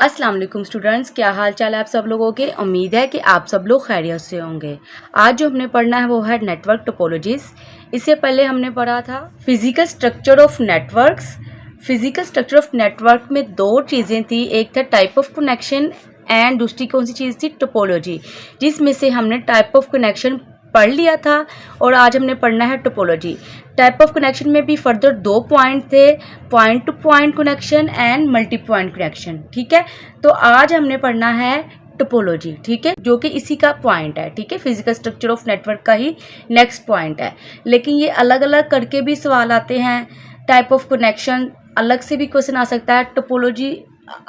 अस्सलाम वालेकुम स्टूडेंट्स, क्या हाल चाल है आप सब लोगों के। उम्मीद है कि आप सब लोग खैरियत से होंगे। आज जो हमने पढ़ना है वो है नेटवर्क टोपोलॉजीज़। इससे पहले हमने पढ़ा था physical structure of networks. Physical structure of network में दो चीज़ें थी, एक था टाइप ऑफ कनेक्शन एंड दूसरी कौन सी चीज़ थी, टोपोलॉजी, जिसमें से हमने टाइप ऑफ कनेक्शन पढ़ लिया था और आज हमने पढ़ना है टोपोलॉजी। टाइप ऑफ कनेक्शन में भी फर्दर दो पॉइंट थे, point to point connection and multi point connection. ठीक है, तो आज हमने पढ़ना है टोपोलॉजी, ठीक है, जो कि इसी का पॉइंट है। ठीक है, फिजिकल स्ट्रक्चर ऑफ नेटवर्क का ही नेक्स्ट पॉइंट है। लेकिन ये अलग अलग करके भी सवाल आते हैं। टाइप ऑफ कनेक्शन अलग से भी क्वेश्चन आ सकता है, टोपोलॉजी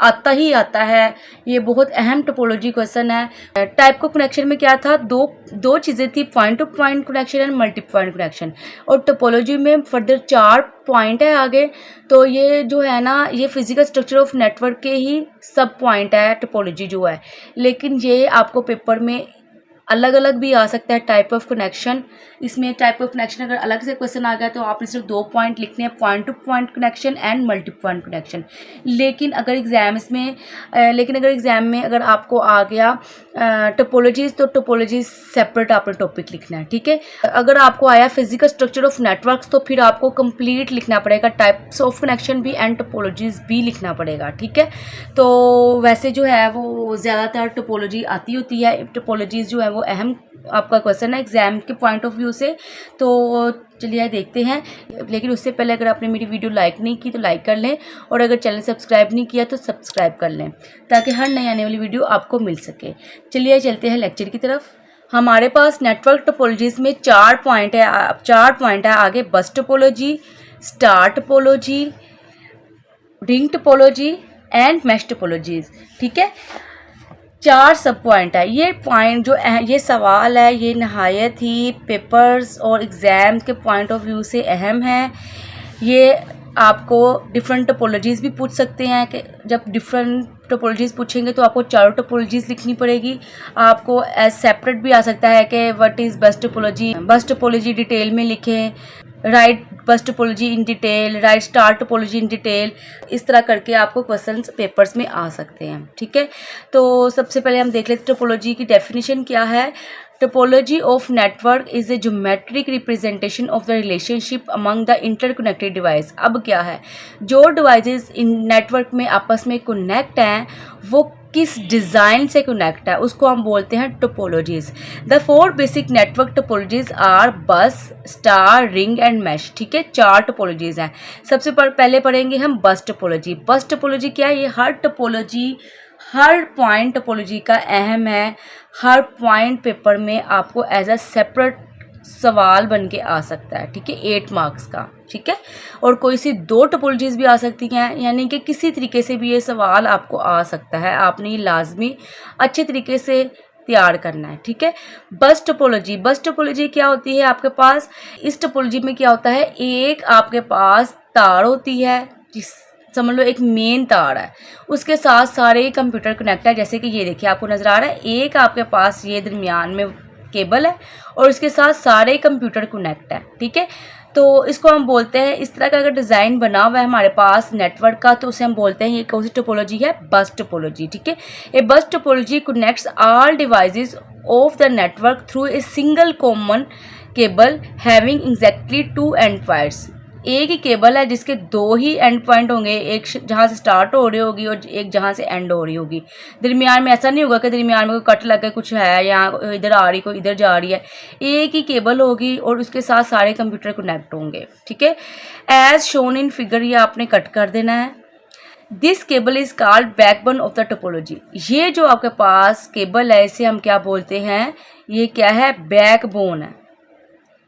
आता ही आता है। ये बहुत अहम टोपोलॉजी क्वेश्चन है। टाइप ऑफ कनेक्शन में क्या था, दो चीज़ें थी, point to point connection and multi point connection. और टोपोलॉजी में फर्दर 4 पॉइंट है आगे। तो ये जो है ना, ये फिजिकल स्ट्रक्चर ऑफ नेटवर्क के ही सब पॉइंट है टोपोलॉजी जो है। लेकिन ये आपको पेपर में अलग अलग भी आ सकता है टाइप ऑफ कनेक्शन। इसमें टाइप ऑफ कनेक्शन अगर अलग से क्वेश्चन आ गया तो आपने सिर्फ 2 पॉइंट लिखने हैं, point to point connection and multi point connection. लेकिन अगर एग्जाम में अगर आपको आ गया टोपोलॉजीज, तो टोपोलॉजीज सेपरेट आपने टॉपिक लिखना है। ठीक है, अगर आपको आया फिजिकल स्ट्रक्चर ऑफ नेटवर्क्स तो फिर आपको कंप्लीट लिखना पड़ेगा, टाइप्स ऑफ कनेक्शन भी एंड टोपोलॉजीज भी लिखना पड़ेगा। ठीक है, तो वैसे जो है वो ज़्यादातर टोपोलॉजी आती होती है। टोपोलॉजीज जो है वो अहम आपका क्वेश्चन है एग्जाम के पॉइंट ऑफ व्यू से। तो चलिए देखते हैं। लेकिन उससे पहले अगर आपने मेरी वीडियो लाइक नहीं की तो लाइक कर लें, और अगर चैनल सब्सक्राइब नहीं किया तो सब्सक्राइब कर लें, ताकि हर नई आने वाली वीडियो आपको मिल सके। चलिए चलते हैं लेक्चर की तरफ। हमारे पास नेटवर्क टोपोलॉजीज में 4 पॉइंट है आगे। बस topology, star topology, ring topology and mash topologies. ठीक है, 4 सब पॉइंट है। ये पॉइंट जो ये सवाल है ये नहायत ही पेपर्स और एग्ज़ाम के पॉइंट ऑफ व्यू से अहम है। ये आपको डिफरेंट टोपोलॉजीज़ भी पूछ सकते हैं कि जब डिफरेंट टोपोलॉजीज़ पूछेंगे तो आपको 4 टोपोलॉजीज़ लिखनी पड़ेगी। आपको एज सेपरेट भी आ सकता है कि व्हाट इज़ बस टोपोलॉजी, बस टोपोलॉजी डिटेल में लिखें, राइट बस topology in detail, right star topology in detail. इस तरह करके आपको क्वेश्चंस पेपर्स में आ सकते हैं। ठीक है, तो सबसे पहले हम देख लेते हैं टोपोलॉजी की डेफिनेशन क्या है। Topology of network is a geometric representation of the relationship among the interconnected device. अब क्या है, जो डिवाइसेस इन नेटवर्क में आपस में कनेक्ट हैं वो किस डिज़ाइन से कनेक्ट है, उसको हम बोलते हैं topologies. The 4 basic network topologies are bus, star, ring and mesh. ठीक है, 4 टोपोलॉजीज हैं। सबसे पहले पढ़ेंगे हम बस टोपोलॉजी। बस टोपोलॉजी क्या है, ये हर पॉइंट टोपोलॉजी का अहम है। हर पॉइंट पेपर में आपको एज अ सेपरेट सवाल बन के आ सकता है। ठीक है, 8 मार्क्स का। ठीक है, और कोई सी 2 टोपोलॉजीज भी आ सकती हैं, यानी कि किसी तरीके से भी ये सवाल आपको आ सकता है। आपने ये लाजमी अच्छे तरीके से तैयार करना है। ठीक है, बस टोपोलॉजी क्या होती है आपके पास। इस टोपोलॉजी में क्या होता है, एक आपके पास तार होती है, जिस समझ लो एक मेन तार है, उसके साथ सारे कंप्यूटर कनेक्ट है। जैसे कि ये देखिए आपको नज़र आ रहा है, एक आपके पास ये दरमियान में केबल है और उसके साथ सारे कंप्यूटर कनेक्ट है। ठीक है, तो इसको हम बोलते हैं, इस तरह का अगर डिज़ाइन बना हुआ है हमारे पास नेटवर्क का तो उसे हम बोलते हैं ये कौन सी टोपोलॉजी है, बस टोपोलॉजी। ठीक है, ये बस topology connects all devices of the network through a single common cable having exactly 2 and points. एक ही केबल है जिसके 2 ही एंड पॉइंट होंगे, एक जहाँ से स्टार्ट हो रही होगी और एक जहाँ से एंड हो रही होगी। दरमियान में ऐसा नहीं होगा कि दरमियान में कोई कट लग के कुछ है या इधर आ रही कोई इधर जा रही है। एक ही केबल होगी और उसके साथ सारे कंप्यूटर कनेक्ट होंगे। ठीक है, एज शोन इन फिगर, ये आपने कट कर देना है। This cable is called backbone of the topology. ये जो आपके पास केबल है इसे हम क्या बोलते हैं, ये क्या है, बैकबोन है।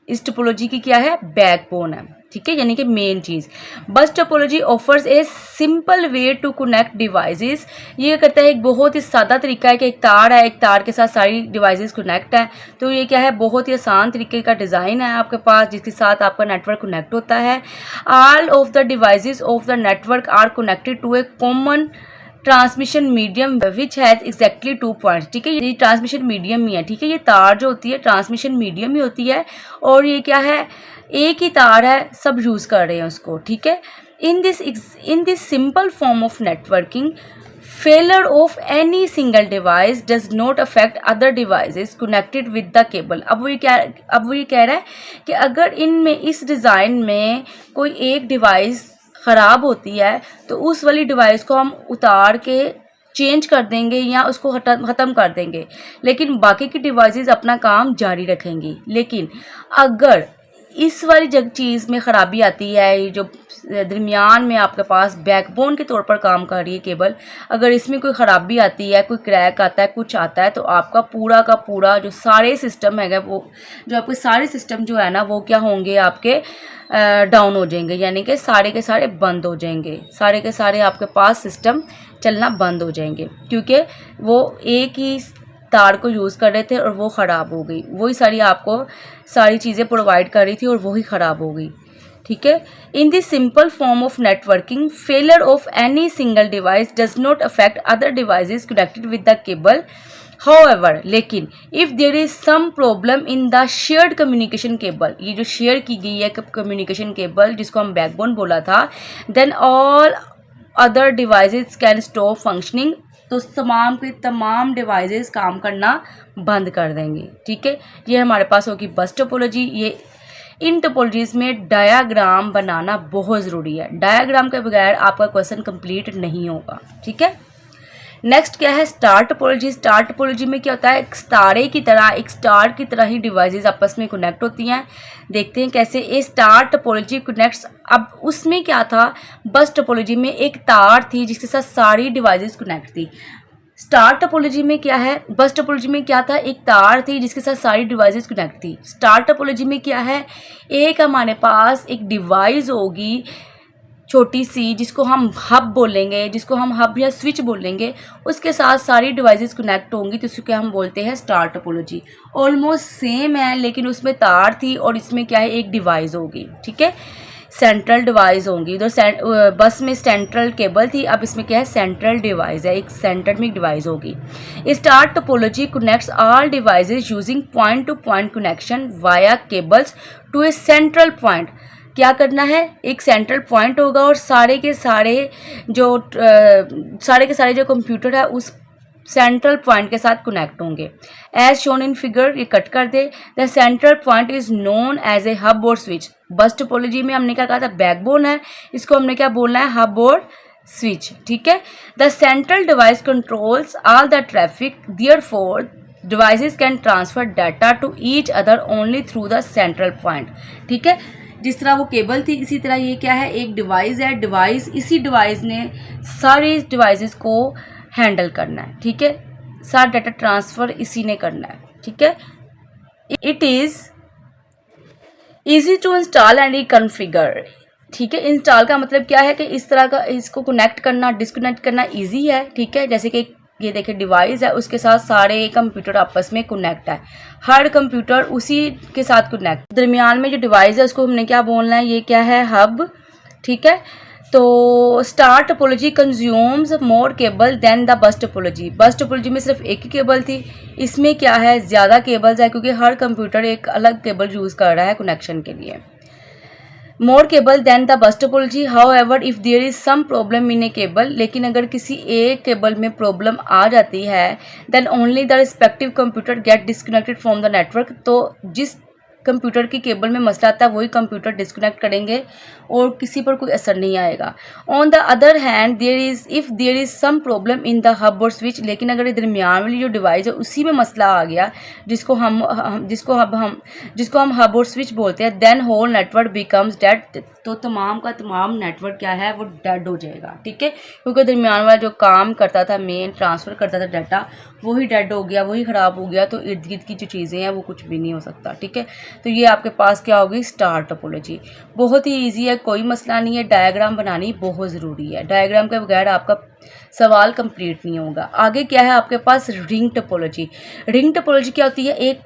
इस टोपोलॉजी की क्या है, बैकबोन है। ठीक है, यानी कि मेन चीज़। Bus topology offers a simple way to connect devices. ये करता है एक बहुत ही सादा तरीका है कि एक तार है, एक तार के साथ सारी डिवाइसेस कनेक्ट है। तो ये क्या है, बहुत ही आसान तरीके का डिज़ाइन है आपके पास जिसके साथ आपका नेटवर्क कनेक्ट होता है। All of the devices of the network are connected to a common transmission medium which has exactly 2 points. ठीक है, ये ट्रांसमिशन मीडियम ही है। ठीक है, ये तार जो होती है ट्रांसमिशन मीडियम ही होती है और ये क्या है, एक ही तार है, सब यूज़ कर रहे हैं उसको। ठीक है, in this simple form of networking failure of any single device does not affect other devices connected with the cable. अब वो ये कह रहा है कि अगर इनमें इस डिज़ाइन में कोई एक डिवाइस ख़राब होती है तो उस वाली डिवाइस को हम उतार के चेंज कर देंगे या उसको ख़त्म कर देंगे, लेकिन बाकी की डिवाइसेस अपना काम जारी रखेंगी। लेकिन अगर इस वाली चीज़ में ख़राबी आती है, ये जो दरमियान में आपके पास बैकबोन के तौर पर काम कर रही है केबल, अगर इसमें कोई ख़राबी आती है, कोई क्रैक आता है, कुछ आता है, तो आपका पूरा का पूरा जो सारे सिस्टम है वो जो आपके सारे सिस्टम जो है ना वो क्या होंगे, आपके डाउन हो जाएंगे, यानी कि सारे के सारे बंद हो जाएंगे, सारे के सारे आपके पास सिस्टम चलना बंद हो जाएंगे, क्योंकि वो एक ही तार को यूज़ कर रहे थे और वो ख़राब हो गई, वही सारी आपको सारी चीज़ें प्रोवाइड कर रही थी और वही ख़राब हो गई। ठीक है, in this simple form of networking failure of any single device does not affect other devices connected with the cable. However, लेकिन if there is some problem in the shared communication cable, ये जो share की गई है communication cable जिसको हम backbone बोला था, then all other devices can stop functioning, तो तमाम के तमाम डिवाइसेस काम करना बंद कर देंगे। ठीक है, ये हमारे पास होगी बस टोपोलॉजी। ये इन टोपोलॉजीज में डायाग्राम बनाना बहुत ज़रूरी है, डायाग्राम के बगैर आपका क्वेश्चन कंप्लीट नहीं होगा। ठीक है, नेक्स्ट क्या है, स्टार टोपोलॉजी। स्टार टोपोलॉजी में क्या होता है, एक तारे की तरह, एक स्टार की तरह ही डिवाइसेस आपस में कनेक्ट होती हैं। देखते हैं कैसे ये स्टार टोपोलॉजी कनेक्ट्स। अब उसमें क्या था, बस टोपोलॉजी में एक तार थी जिसके साथ सारी डिवाइसेस कनेक्ट थी। स्टार टोपोलॉजी में क्या है, बस टोपोलॉजी में क्या था, एक तार थी जिसके साथ सारी डिवाइसेस कनेक्ट थी। स्टार टोपोलॉजी में क्या है, एक हमारे पास एक डिवाइस होगी छोटी सी जिसको हम हब बोलेंगे, जिसको हम हब या स्विच बोलेंगे, उसके साथ सारी डिवाइसेस कनेक्ट होंगी, तो इसको हम बोलते हैं स्टार टोपोलॉजी। ऑलमोस्ट सेम है, लेकिन उसमें तार थी और इसमें क्या है, एक डिवाइस होगी। ठीक है, सेंट्रल डिवाइस होंगी। उधर बस में सेंट्रल केबल थी, अब इसमें क्या है, सेंट्रल डिवाइस है, एक सेंटर में एक डिवाइस होगी। Star topology connects all devices using point to point connection via cables to a central point. क्या करना है, एक सेंट्रल पॉइंट होगा और सारे के सारे जो कंप्यूटर है उस सेंट्रल पॉइंट के साथ कनेक्ट होंगे। एज शोन इन फिगर, ये कट कर दे। The central point is known as a hub और स्विच। बस टोपोलॉजी में हमने क्या कहा था, बैकबोन है, इसको हमने क्या बोलना है, हब और स्विच। ठीक है, the central device controls all the traffic, therefore devices can transfer data to each other only through the central point. ठीक है, जिस तरह वो केबल थी इसी तरह ये क्या है, एक डिवाइस है, इसी डिवाइस ने सारी डिवाइसेस को हैंडल करना है। ठीक है, सारा डाटा ट्रांसफ़र इसी ने करना है। ठीक है, it is easy to install and reconfigure. ठीक है, इंस्टॉल का मतलब क्या है कि इस तरह का इसको कनेक्ट करना, डिस्कनेक्ट करना ईजी है। ठीक है, जैसे कि ये देखिए डिवाइस है, उसके साथ सारे कंप्यूटर आपस में कनेक्ट है, हर कंप्यूटर उसी के साथ कनेक्ट। दरमियान में जो डिवाइस है उसको हमने क्या बोलना है, ये क्या है, हब। ठीक है, तो star topology consumes more cable than the bus topology. Bus topology में सिर्फ एक ही केबल थी, इसमें क्या है, ज़्यादा केबल्स है, क्योंकि हर कंप्यूटर एक अलग केबल यूज़ कर रहा है कनेक्शन के लिए। More cable than the bus topology. However if there is some problem in a cable, लेकिन अगर किसी एक केबल में प्रॉब्लम आ जाती है, then only the respective computer get disconnected from the network. तो जिस कंप्यूटर की केबल में मसला आता है वही कंप्यूटर डिस्कनेक्ट करेंगे और किसी पर कोई असर नहीं आएगा। On the other hand if there is some problem in the hub और स्विच, लेकिन अगर दरमियान वाली जो डिवाइस है उसी में मसला आ गया जिसको हम हब और स्विच बोलते हैं, then whole network becomes dead. तो तमाम का तमाम नेटवर्क क्या है, वो डेड हो जाएगा। ठीक है, क्योंकि दरमियान वाला जो काम करता था, मेन ट्रांसफ़र करता था डाटा, वही डेड हो गया, वही ख़राब हो गया, तो इर्द गिर्द की जो चीज़ें हैं वो कुछ भी नहीं हो सकता। ठीक है, तो ये आपके पास क्या होगी, स्टार टोपोलॉजी। बहुत ही ईजी है, कोई मसला नहीं है, डायग्राम बनानी बहुत ज़रूरी है, डायग्राम के बगैर आपका सवाल कंप्लीट नहीं होगा। आगे क्या है आपके पास, रिंग टोपोलॉजी। रिंग टोपोलॉजी क्या होती है, एक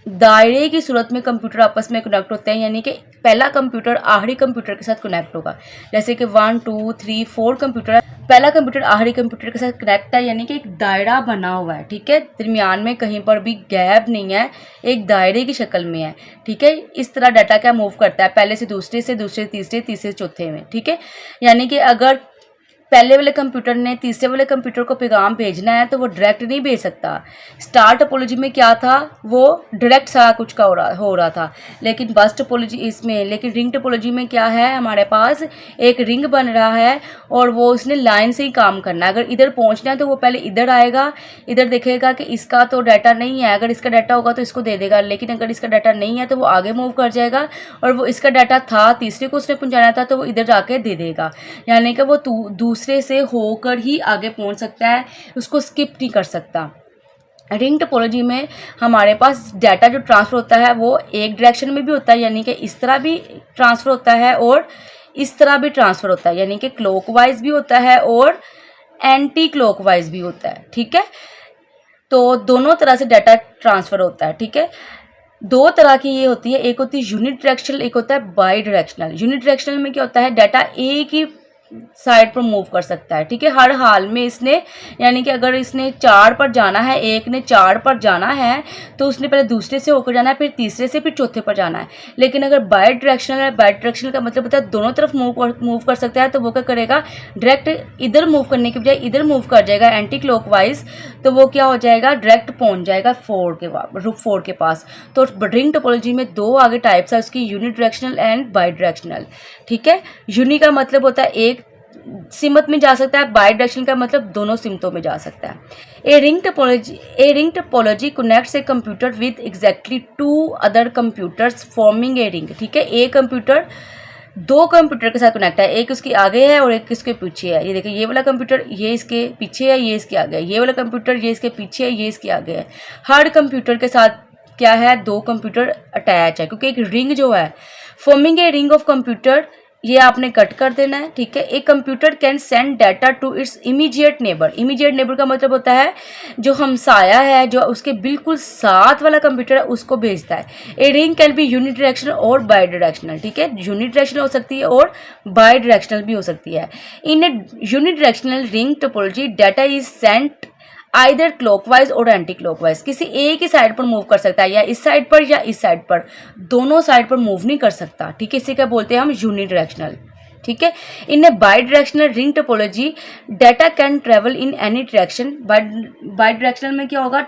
दायरे की सूरत में कंप्यूटर आपस में कनेक्ट होते हैं, यानी कि पहला कंप्यूटर आखिरी कंप्यूटर के साथ कनेक्ट होगा। जैसे कि 1 2 3 4 कंप्यूटर, पहला कंप्यूटर आखिरी कंप्यूटर के साथ कनेक्ट है, यानी कि एक दायरा बना हुआ है। ठीक है, दरमियान में कहीं पर भी गैप नहीं है, एक दायरे की शक्ल में है। ठीक है, इस तरह डाटा क्या मूव करता है, पहले से दूसरे तीसरे, तीसरे चौथे में। ठीक है, यानी कि अगर पहले वाले कंप्यूटर ने तीसरे वाले कंप्यूटर को पैगाम भेजना है तो वो डायरेक्ट नहीं भेज सकता। स्टार टोपोलॉजी में क्या था, वो डायरेक्ट सारा कुछ का हो रहा था, लेकिन बस टोपोलॉजी इसमें, लेकिन रिंग टोपोलॉजी में क्या है, हमारे पास एक रिंग बन रहा है और वो उसने लाइन से ही काम करना है। अगर इधर पहुंचना है तो वो पहले इधर आएगा, इधर देखेगा कि इसका तो डाटा नहीं है, अगर इसका डाटा होगा तो इसको दे देगा, लेकिन अगर इसका डाटा नहीं है तो वो आगे मूव कर जाएगा, और वो इसका डाटा था तीसरे को उसने पहुंचाना था तो वो इधर जाके दे देगा। यानी कि वो दूसरे से होकर ही आगे पहुंच सकता है, उसको स्किप नहीं कर सकता। रिंग टोपोलॉजी में हमारे पास डाटा जो ट्रांसफ़र होता है वो एक डायरेक्शन में भी होता है, यानी कि इस तरह भी ट्रांसफ़र होता है और इस तरह भी ट्रांसफ़र होता है, यानी कि क्लॉकवाइज भी होता है और एंटी क्लॉकवाइज भी होता है। ठीक है, तो दोनों तरह से डाटा ट्रांसफ़र होता है। ठीक है, दो तरह की ये होती है, एक होती है यूनिट डायरेक्शनल, एक होता है बाई डायरेक्शनल। यूनिट डायरेक्शनल में क्या होता है, डाटा एक ही साइड पर मूव कर सकता है। ठीक है, हर हाल में इसने, यानी कि अगर इसने 4 पर जाना है, एक ने 4 पर जाना है तो उसने पहले दूसरे से होकर जाना है, फिर तीसरे से, फिर चौथे पर जाना है। लेकिन अगर बाई डायरेक्शनल है, बाई डायरेक्शनल का मतलब होता है दोनों तरफ मूव कर सकता है, तो वो क्या करेगा, डायरेक्ट इधर मूव करने की बजाय इधर मूव कर जाएगा एंटी क्लॉकवाइज, तो वो क्या हो जाएगा, डायरेक्ट पहुंच जाएगा रूफ 4 के पास। तो रिंग टोपोलॉजी में दो आगे टाइप्स है उसकी, unit directional and by directional. ठीक है, यूनि का मतलब होता है एक सिमत में जा सकता है, बाई डायरेक्शन का मतलब दोनों सिमतों में जा सकता है। A ring topology connects a computer with exactly 2 other computers forming a ring. ठीक है, एक कंप्यूटर दो कंप्यूटर के साथ कनेक्ट है, एक उसके आगे है और एक इसके पीछे है। ये देखिए, ये वाला कंप्यूटर ये इसके पीछे है, ये इसके आगे है, ये वाला कंप्यूटर ये इसके पीछे है, ये इसके आगे है। हर कंप्यूटर के साथ क्या है, 2 कंप्यूटर अटैच है, क्योंकि एक रिंग जो है, forming a ring of computer, ये आपने कट कर देना है। ठीक है, एक computer can send data to its immediate neighbour. Immediate neighbour का मतलब होता है जो हमसाया है, जो उसके बिल्कुल साथ वाला कंप्यूटर है, उसको भेजता है। A ring can be unit directional और बाई डायरेक्शनल। ठीक है, यूनिट डायरेक्शनल हो सकती है और बाई डायरेक्शनल भी हो सकती है। In a unidirectional ring topology data is sent either clockwise or anticlockwise, किसी एक ही साइड पर मूव कर सकता है, या इस साइड पर या इस साइड पर, दोनों साइड पर मूव नहीं कर सकता। ठीक है, इसे क्या बोलते हैं हम, यूनि डायरेक्शनल। ठीक है, in a bidirectional ring topology data can travel in any direction. Bidirectional में क्या होगा,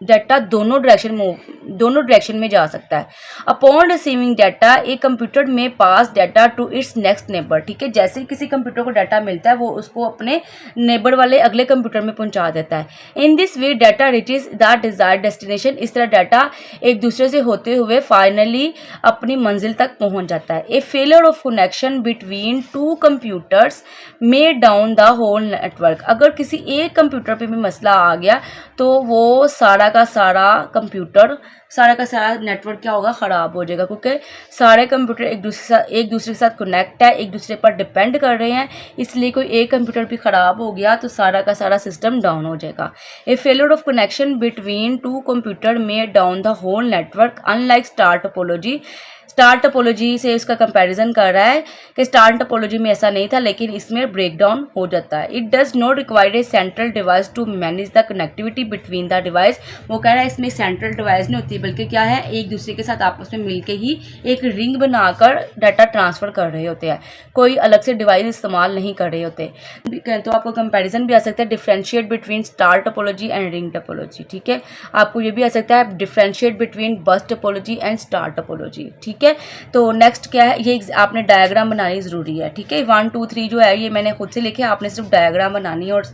डाटा दोनों डायरेक्शन में जा सकता है। Upon receiving data a computer may pass data to its next neighbour. ठीक है, जैसे ही किसी कंप्यूटर को डाटा मिलता है वो उसको अपने नेबर वाले अगले कंप्यूटर में पहुंचा देता है। In this way data reaches the desired destination. इस तरह डाटा एक दूसरे से होते हुए फाइनली अपनी मंजिल तक पहुंच जाता है। A failure of connection between 2 computers may down the whole network. अगर किसी एक कंप्यूटर पे भी मसला आ गया तो वो सारा का सारा कंप्यूटर, सारा का सारा नेटवर्क क्या होगा, ख़राब हो जाएगा, क्योंकि सारे कंप्यूटर एक दूसरे के साथ कनेक्ट है, एक दूसरे पर डिपेंड कर रहे हैं, इसलिए कोई एक कंप्यूटर भी ख़राब हो गया तो सारा का सारा सिस्टम डाउन हो जाएगा। A failure of connection between 2 computer may down the whole network unlike star topology. Star topology से उसका कंपैरिजन कर रहा है कि स्टार टोपोलॉजी में ऐसा नहीं था, लेकिन इसमें ब्रेकडाउन हो जाता है। It does not require a central device to manage the connectivity between the device. वो कह रहा है इसमें सेंट्रल डिवाइस नहीं होती, बल्कि क्या है, एक दूसरे के साथ आपस में मिलके ही एक रिंग बनाकर डाटा ट्रांसफ़र कर रहे होते हैं, कोई अलग से डिवाइस इस्तेमाल नहीं कर रहे होते। तो आपको कंपैरिजन भी आ सकता है, differentiate between star topology and ring topology. ठीक है, आपको ये भी आ सकता है, डिफ्रेंशिएट बिटवीन बस टोपोलॉजी एंड स्टार टोपोलॉजी। ठीक है, तो नेक्स्ट क्या है, ये आपने डायग्राम बनानी ज़रूरी है। ठीक है, 1 2 3 जो है ये मैंने खुद से लिखे, आपने सिर्फ डायग्राम बनानी है और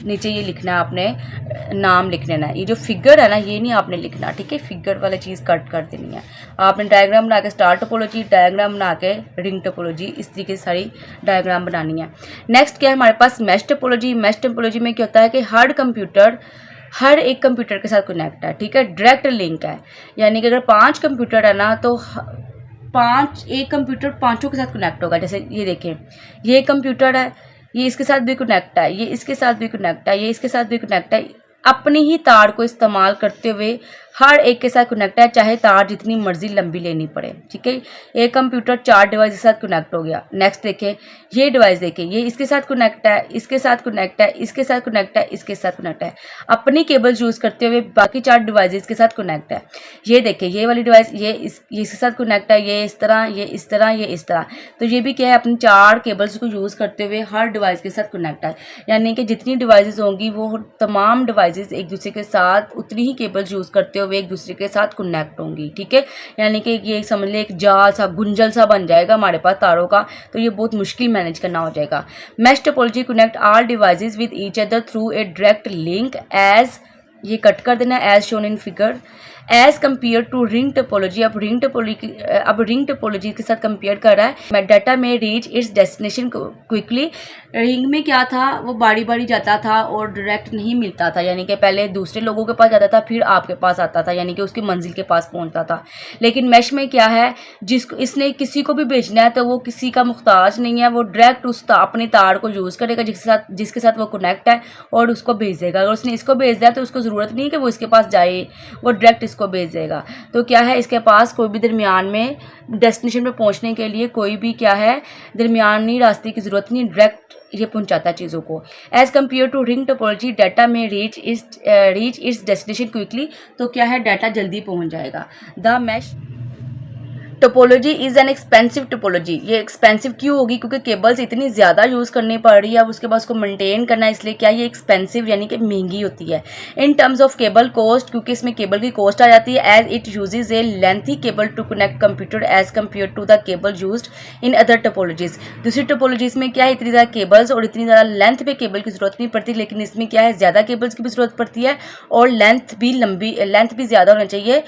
नीचे ये लिखना है, आपने नाम लिख लेना है। ये जो फिगर है ना, ये नहीं आपने लिखना। ठीक है, फिगर वाली चीज़ कट कर देनी है। आपने डायग्राम बना के स्टार टोपोलॉजी, डायग्राम बना के रिंग टोपोलॉजी, इस तरीके से सारी डायग्राम बनानी है। नेक्स्ट क्या है हमारे पास, मैश टोपोलॉजी। मैश टोपोलॉजी में क्या होता है कि हर एक कंप्यूटर के साथ कनेक्ट है। ठीक है, डायरेक्ट लिंक है, यानी कि अगर 5 कंप्यूटर है ना तो एक कंप्यूटर 5 के साथ कनेक्ट होगा। जैसे ये देखें, ये कंप्यूटर है, ये इसके साथ भी कनेक्ट है, ये इसके साथ भी कनेक्ट है, ये इसके साथ भी कनेक्ट है। अपनी ही तार को इस्तेमाल करते हुए हर एक के साथ कनेक्ट है, चाहे तार जितनी मर्जी लंबी लेनी पड़े, ठीक है। एक कंप्यूटर 4 डिवाइस के साथ कनेक्ट हो गया। नेक्स्ट देखें, ये डिवाइस देखें, ये इसके साथ कनेक्ट है, इसके साथ कनेक्ट है, इसके साथ कनेक्ट है, इसके साथ कनेक्ट है। अपनी केबल यूज़ करते हुए बाकी 4 डिवाइसेस के साथ कनेक्ट है। ये देखें, ये वाली डिवाइस ये इसके साथ कनेक्ट है, ये इस तरह, ये इस तरह, ये इस तरह। तो ये भी क्या है, अपनी 4 केबल्स को यूज़ करते हुए हर डिवाइस के साथ कनेक्ट है। यानी कि जितनी डिवाइसेस होंगी वो तमाम डिवाइसेस एक दूसरे के साथ उतनी ही केबल्स यूज़ करते हुए एक दूसरे के साथ कनेक्ट होंगी, ठीक है। यानी कि ये समझ ले एक जाल सा, गुंजल सा बन जाएगा हमारे पास तारों का, तो ये बहुत मुश्किल मैनेज करना हो जाएगा। Mesh topology connect all devices with each other through a direct link as, ये कट कर देना, as shown in figure, as compare to ring topology. अब रिंग टोपोलॉजी के साथ कंपेयर कर रहा है। Data may reach its destination quickly. Ring में क्या था, वो बारी बारी जाता था और डायरेक्ट नहीं मिलता था, यानी कि पहले दूसरे लोगों के पास जाता था फिर आपके पास आता था, यानी कि उसकी मंजिल के पास पहुंचता था। लेकिन मैश में क्या है, जिसको इसने किसी को भी भेजना है तो वो किसी का मुख्ताज नहीं है, वो डायरेक्ट अपनी तार को यूज़ करेगा जिसके साथ वो कनेक्ट है और उसको भेज देगा। अगर उसने इसको भेज दिया तो उसको ज़रूरत नहीं है कि वो इसके पास जाए, वो डायरेक्ट इसको भेज देगा। तो क्या है, इसके पास कोई भी दरमियान में डेस्टिनेशन पे पहुंचने के लिए कोई भी क्या है, दरमियानी रास्ते की ज़रूरत नहीं, डायरेक्ट ये पहुंचाता है चीज़ों को। As compare to ring topology data may reach its destination quickly. तो क्या है, डाटा जल्दी पहुंच जाएगा। The mesh topology is an expensive topology. ये एक्सपेंसिव क्यों होगी, क्योंकि केबल्स इतनी ज़्यादा यूज़ करनी पड़ रही है, अब उसके बाद उसको मेंटेन करना है, इसलिए क्या ये एक्सपेंसिव यानी कि महंगी होती है। In terms of cable cost, क्योंकि इसमें केबल की कॉस्ट आ जाती है। As it uses a lengthy cable to connect computer as compare to the cable used in other topologies. दूसरी टोपोलॉजीज में क्या है, इतनी ज़्यादा केबल्स और इतनी ज़्यादा लेंथ पे केबल की ज़रूरत नहीं पड़ती, लेकिन इसमें क्या है, ज़्यादा केबल्स की भी ज़रूरत पड़ती है और लेंथ भी ज़्यादा होना चाहिए,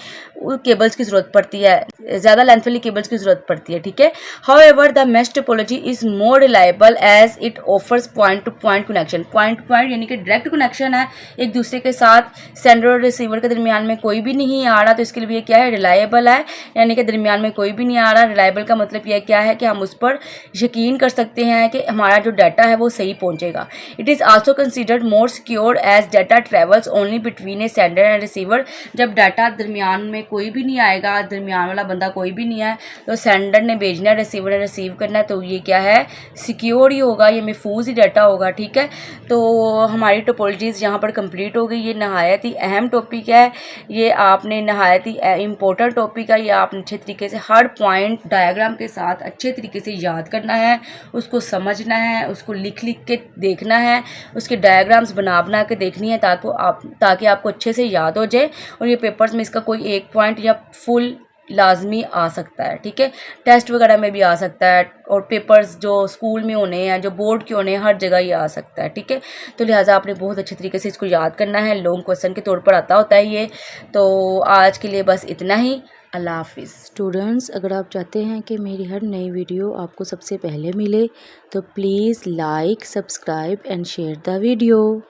केबल्स की ज़रूरत पड़ती है, ज़्यादा लेंथ वाली केबल्स की ज़रूरत पड़ती है, ठीक है। However the mesh topology is more reliable as it offers point to point connection. Point to point यानी कि डायरेक्ट कनेक्शन है एक दूसरे के साथ, सेंडर और रिसीवर के दरमियान में कोई भी नहीं आ रहा, तो इसके लिए क्या है, रिलायबल है, यानी कि दरमियान में कोई भी नहीं आ रहा। रिलायबल का मतलब यह क्या है कि हम उस पर यकीन कर सकते हैं कि हमारा जो डाटा है वो सही पहुंचेगा। It is also considered more secure as data travels only between a sender and receiver. जब डाटा दरमियान में कोई भी नहीं आएगा, दरमियान वाला बंदा कोई भी नहीं है, तो सेंडर ने भेजना है, रिसीवर ने रिसीव करना है, तो ये क्या है, सिक्योर ही होगा, ये महफूज ही डाटा होगा, ठीक है। तो हमारी टोपोलॉजीज़ यहाँ पर कंप्लीट हो गई। ये नहायत ही अहम टॉपिक है, ये आपने नहायत ही इम्पोर्टेंट टॉपिक है, ये आपने अच्छे तरीके से हर पॉइंट डायग्राम के साथ अच्छे तरीके से याद करना है, उसको समझना है, उसको लिख के देखना है, उसके डायग्राम्स बना के देखनी है ताकि आपको अच्छे से याद हो जाए। और ये पेपर्स में इसका कोई एक पॉइंट या फुल लाजमी आ सकता है, ठीक है, टेस्ट वगैरह में भी आ सकता है, और पेपर्स जो स्कूल में होने हैं, जो बोर्ड के होने हैं, हर जगह ये आ सकता है, ठीक है। तो लिहाजा आपने बहुत अच्छे तरीके से इसको याद करना है, लॉन्ग क्वेश्चन के तौर पर आता होता है ये। तो आज के लिए बस इतना ही, अल्लाह हाफिज़। स्टूडेंट्स, अगर आप चाहते हैं कि मेरी हर नई वीडियो आपको सबसे पहले मिले तो please like, subscribe and share the video.